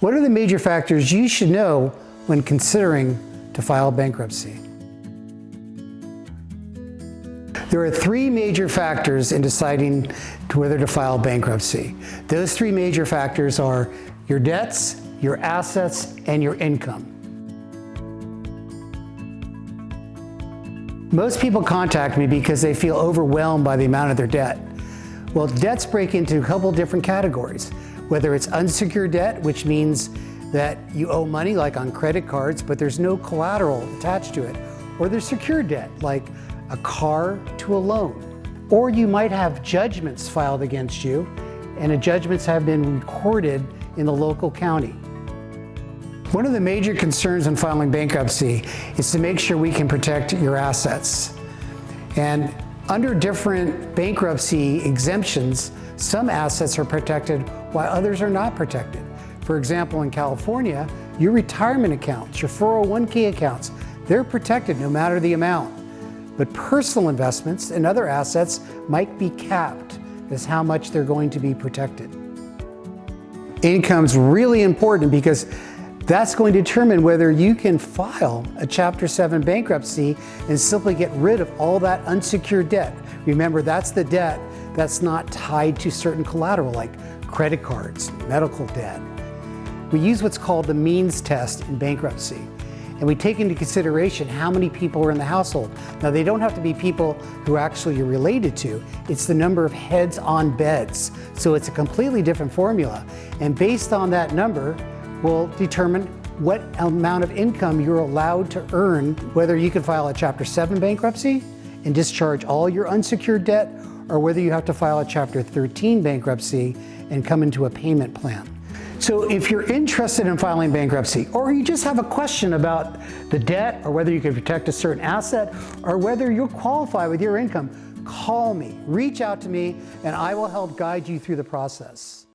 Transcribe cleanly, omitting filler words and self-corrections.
What are the major factors you should know when considering to file bankruptcy? There are three major factors in deciding whether to file bankruptcy. Those three major factors are your debts, your assets, and your income. Most people contact me because they feel overwhelmed by the amount of their debt. Well, debts break into a couple different categories. Whether it's unsecured debt, which means that you owe money like on credit cards, but there's no collateral attached to it. Or there's secured debt, like a car to a loan. Or you might have judgments filed against you, and the judgments have been recorded in the local county. One of the major concerns in filing bankruptcy is to make sure we can protect your assets. And under different bankruptcy exemptions, some assets are protected while others are not protected. For example, in California, your retirement accounts, your 401k accounts, they're protected no matter the amount. But personal investments and other assets might be capped as how much they're going to be protected. Income's really important because that's going to determine whether you can file a Chapter 7 bankruptcy and simply get rid of all that unsecured debt. Remember, that's the debt that's not tied to certain collateral like credit cards, medical debt. We use what's called the means test in bankruptcy, and we take into consideration how many people are in the household. Now, they don't have to be people who actually you're related to. It's the number of heads on beds. So it's a completely different formula. And based on that number, will determine what amount of income you're allowed to earn, whether you can file a Chapter 7 bankruptcy and discharge all your unsecured debt, or whether you have to file a Chapter 13 bankruptcy and come into a payment plan. So if you're interested in filing bankruptcy, or you just have a question about the debt, or whether you can protect a certain asset, or whether you're qualified with your income, call me, reach out to me, and I will help guide you through the process.